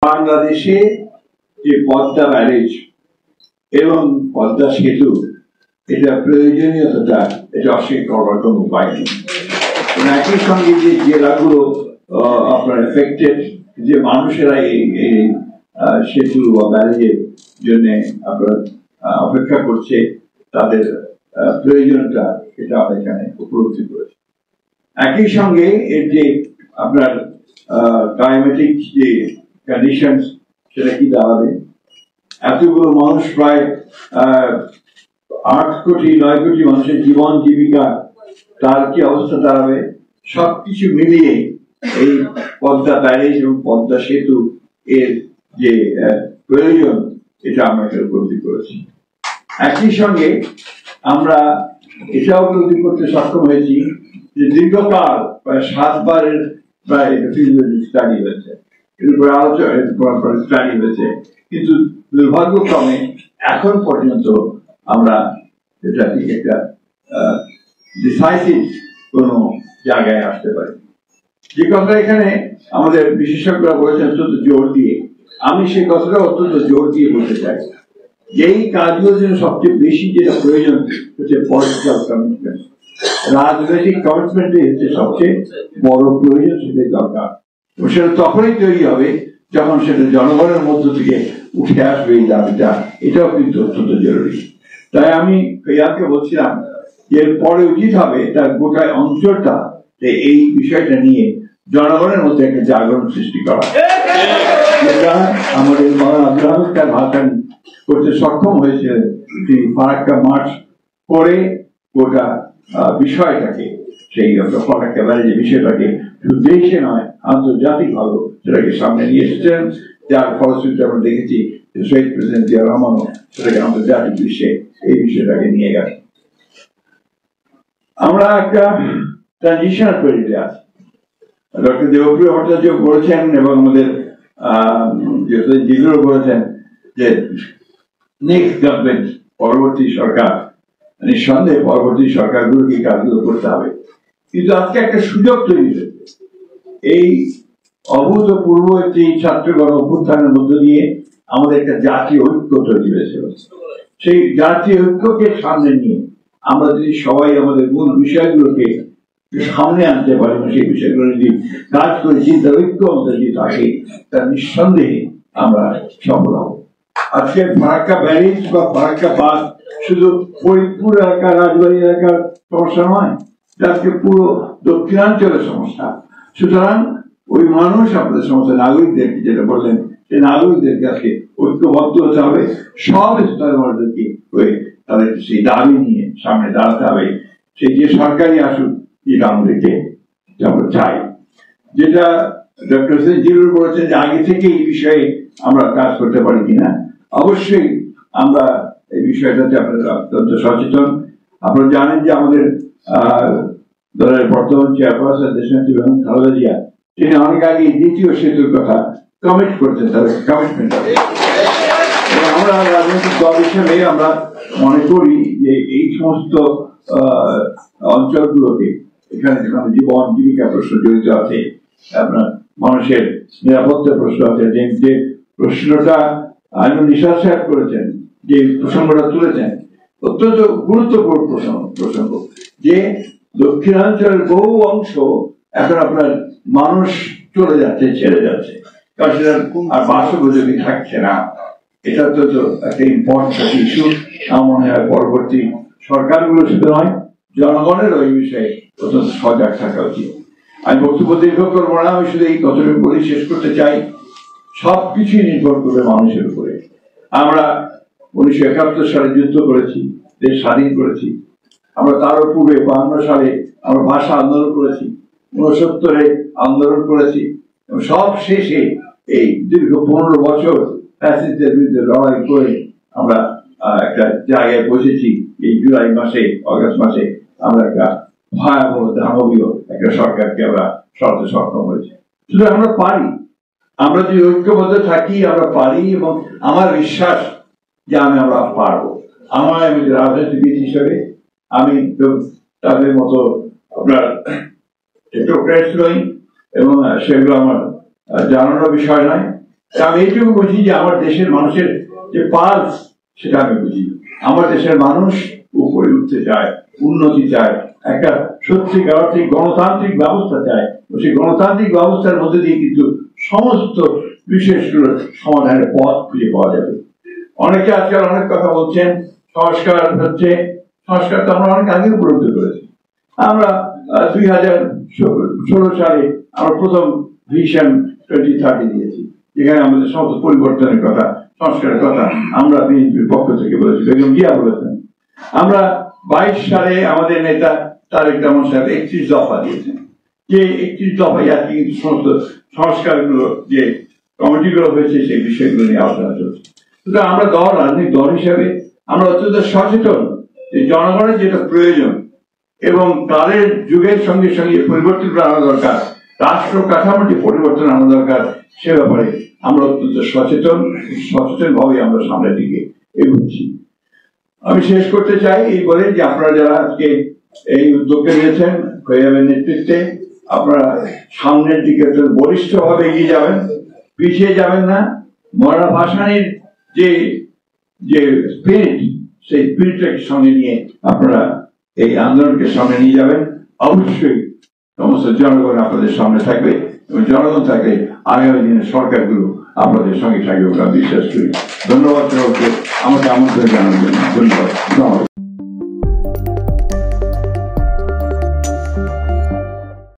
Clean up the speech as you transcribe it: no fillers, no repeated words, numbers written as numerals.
বাংলাদেশে যে পদ্মা ব্যারেজ এবং পদ্মা সেতু, এটা প্রয়োজনীয়তা এটা অস্বীকার করার কোনো উপায় নেই। একই সঙ্গে যে জেলাগুলো আপনার এফেক্টেড, যে মানুষেরা এই সেতু বা ব্যারেজের জন্য আপনার অপেক্ষা করছে, তাদের প্রয়োজনটা এটা আমরা এখানে উপলব্ধি করেছি। একই সঙ্গে এর যে আপনার ক্লাইমেটিক যে কন্ডিশন, সেটা কি দাঁড়াবে, এতগুলো মানুষ, প্রায় 8 কোটি 9 কোটি মানুষের জীবন জীবিকা, তার কি অবস্থা দাঁড়াবে, সবকিছু মিলিয়ে এই পদ্মা ব্যারেজ এবং পদ্মা সেতু এর যে প্রয়োজন, এটা আমরা উপলব্ধি করেছি। একই সঙ্গে আমরা এটাও উপলব্ধি করতে সক্ষম হয়েছি যে দীর্ঘকাল প্রায় 7 বারের প্রায় স্টাডি হয়েছে, এর উপরে আলোচনা স্টাডি হয়েছে, কিন্তু দুর্ভাগ্যক্রমে এখন পর্যন্ত আমরা এটা ঠিক একটা ডিসাইসিভ কোনো জায়গায় আসতে পারি। যে কথা এখানে আমাদের বিশেষজ্ঞরা বলেছেন অত্যন্ত জোর দিয়ে, আমি সেই কথাটা অত্যন্ত জোর দিয়ে বলতে চাই, যেই কাজগুলোর জন্য সবচেয়ে বেশি যেটা প্রয়োজন হচ্ছে পলিটিক্যাল কমিটমেন্ট। রাজনৈতিক কমিটমেন্টই হচ্ছে সবচেয়ে বড় প্রয়োজন, সেটাই দরকার। সেটা তখনই তৈরি হবে যখন সেটা জনগণের মধ্য থেকে উঠে আসবে এই দাবিটা, এটাও কিন্তু অত্যন্ত জরুরি। তাই আমি ইয়াকে বলছিলাম এর পরে উচিত হবে তার গোটা অঞ্চলটা এই বিষয়টা নিয়ে জনগণের মধ্যে একটা জাগরণ সৃষ্টি করা, যেটা আমাদের আব্দুল হামিদ তার ভাষায় করতে সক্ষম হয়েছে। তিনি ফারাক্কা মার্চ করে গোটা বিষয়টাকে, সেই ফারাক্কা ব্যারেজের বিষয়টাকে শুধু দেশে নয় আন্তর্জাতিক ভাবে সেটাকে সামনে নিয়ে এসেছেন, যার ফলশ্রুতিতে আমরা দেখেছি শহীদ প্রেসিডেন্ট জিয়া রহমানও সেটাকে আন্তর্জাতিক বিশ্বে এই বিষয়টাকে নিয়ে গেছে। আমরা একটা ট্রানজিশনাল পিরিয়ডে আছি। ডক্টর দেবপ্রিয় ভট্টাচার্য বলেছেন এবং আমাদের জিগুরও বলেছেন যে নেক্সট গভর্নমেন্ট, পরবর্তী সরকার, নিঃসন্দেহে পরবর্তী সরকারগুলোকে কাজগুলো করতে হবে। কিন্তু আজকে একটা সুযোগ তৈরি হয়েছে, এই অভূতপূর্ব একটি ছাত্রগণ অভ্যুত্থানের মধ্য দিয়ে আমাদের একটা জাতীয় ঐক্য তৈরি হয়েছে। সেই জাতীয় ঐক্যকে সামনে নিয়ে আমরা যদি সবাই আমাদের মূল বিষয়গুলোকে সামনে আনতে পারি, সেই বিষয়গুলো যদি কাজ করে চিন্তা ঐক্য আমাদের যদি থাকে, তার নিঃসন্দেহে আমরা সফল হব। আজকে ফারাক্কা ব্যারেজ বা ফারাক্কা বাঁধ শুধু ফরিদপুর এলাকা, রাজবাড়ী এলাকার সমস্যা নয়, আজকে পুরো দক্ষিণাঞ্চলের সমস্যা। সুতরাং ওই মানুষ, আপনাদের সমস্ত নাগরিকদেরকে যেটা বললেন, সেই নাগরিকদেরকে আজকে ঐক্যবদ্ধ হতে হবে, সব স্তরের মানুষদেরকে হয়ে তাদের সেই দাবি নিয়ে সামনে দাঁড়াতে হবে। সেই যে সরকারি আসুক, যেটা আমাদেরকে আমরা চাই, যেটা ডক্টর জিরুর বলেছেন যে আগে থেকে এই বিষয়ে আমরা কাজ করতে পারি কিনা। অবশ্যই আমরা এই বিষয়টাতে আপনারা অত্যন্ত সচেতন। আপনারা জানেন যে আমাদের দলের বর্তমান চেয়ারপারসন দেশনেত্রী বেগম খালেদা জিয়া, তিনি অনেক আগে দ্বিতীয় সেতুর কথা কমিট করতেন, তাদের কমিটমেন্ট। আমরা রাজনৈতিক দল হিসেবে আমরা মনে করি যে এই সমস্ত অঞ্চলগুলোকে, এখানে যেখানে জীবন জীবিকা প্রশ্ন জড়িত আছে, আপনার মানুষের নিরাপত্তা প্রশ্ন আছে, যে প্রশ্নটা আইনুল নিশাত সাহেব করেছেন, যে প্রসঙ্গটা তুলেছেন, অত্যন্ত গুরুত্বপূর্ণ প্রসঙ্গ, যে দক্ষিণাঞ্চলের বহু অংশ এখন আপনার মানুষ চলে যাচ্ছে, ছেড়ে যাচ্ছে, কারণ সেটা আর বাসোপযোগী থাকছে না। এটা তো একটা ইম্পর্টেন্ট ইস্যু। আমার মনে হয় পরবর্তী সরকারগুলো শুধু নয়, জনগণের ওই বিষয়ে অত্যন্ত সজাগ থাকা উচিত। আমি বক্তব্য দীর্ঘ করবো না, আমি শুধু এই কথাটুকু বলে শেষ করতে চাই, সবকিছুই নির্ভর করবে মানুষের উপরে। আমরা 1971 সালে যুদ্ধ করেছি, দেশ স্বাধীন করেছি। আমরা তারও পূর্বে 52 সালে আমরা ভাষা আন্দোলন করেছি, 69-এ আন্দোলন করেছি, এবং সব শেষে এই দীর্ঘ 15 বছর ফ্যাসিস্টদের বিরুদ্ধে লড়াই করে আমরা একটা জায়গায় বসেছি। এই জুলাই মাসে, অগস্ট মাসে আমরা একটা ভয়াবহ দানবীয় একটা সরকারকে আমরা সরাতে সক্ষম হয়েছি। শুধু আমরা পারি, আমরা যদি ঐক্যবদ্ধ থাকি আমরা পারি, এবং আমার বিশ্বাস যে আমরা পারবো। আমার রাজনীতিবিদ হিসেবে আমি তো তাদের মতো আপনার টেকনোক্র্যাটস নই, এবং সেগুলো আমার জানানোর বিষয় নয়। আমি এইটুকু বুঝি যে আমার দেশের মানুষের যে পালস সেটা আমি বুঝি। আমার দেশের মানুষ উপরে উঠতে চায়, উন্নতি চায়, একটা সত্যিকার অর্থে গণতান্ত্রিক ব্যবস্থা চায়। সেই গণতান্ত্রিক ব্যবস্থার মধ্যে দিয়ে কিন্তু সমস্ত বিষয়গুলোর সমাধানের পথ খুঁজে পাওয়া যাবে। অনেকে আজকাল অনেক কথা বলছেন, সংস্কার হচ্ছে, সংস্কার তো আমরা অনেক আগে উপলব্ধি করেছি। আমরা 2016 সালে আমরা প্রথম ভিশন 2030 দিয়েছি, যেখানে আমাদের সমস্ত পরিবর্তনের কথা, সংস্কারের কথা আমরা বিএনপির পক্ষ থেকে বলেছি, বেগম জিয়া বলেছেন। আমরা 22 সালে আমাদের নেতা তারেক রহমান সাহেব 31 দফা দিয়েছেন, যে 31 দফায় আজকে কিন্তু সমস্ত সংস্কারগুলো যে কমিটিগুলো হয়েছে সেই বিষয়গুলো নিয়ে আলোচনা চলছে। সুতরাং আমরা রাজনৈতিক দল হিসেবে আমরা অত্যন্ত সচেতন যে জনগণের যেটা প্রয়োজন এবং কালের যুগের সঙ্গে সঙ্গে পরিবর্তন আনা দরকার, রাষ্ট্র কাঠামোটি পরিবর্তন আনা দরকার, সে ব্যাপারে আমরা অত্যন্ত সচেতন ভাবে আমরা সামনের দিকে এগোচ্ছি। আমি শেষ করতে চাই এই বলে যে আপনারা যারা আজকে এই উদ্যোগটা নিয়েছেন খৈয়াবের নেতৃত্বে, আপনারা সামনের দিকে বলিষ্ঠ ভাবে এগিয়ে যাবেন, পিছিয়ে যাবেন না। মৌলানা ভাসানীর যে স্পিরিট, সেই স্পিরিটটাকে সঙ্গে নিয়ে আপনারা এই আন্দোলনকে সামনে নিয়ে যাবেন। অবশ্যই সমস্ত জনগণ আপনাদের সামনে থাকবে এবং জনগণ থাকলে আগামী দিনের সরকারগুলো আপনাদের সঙ্গে থাকবে বলে আমি বিশ্বাস করি। ধন্যবাদ আমাকে আমন্ত্রণ জানানোর জন্য। ধন্যবাদ।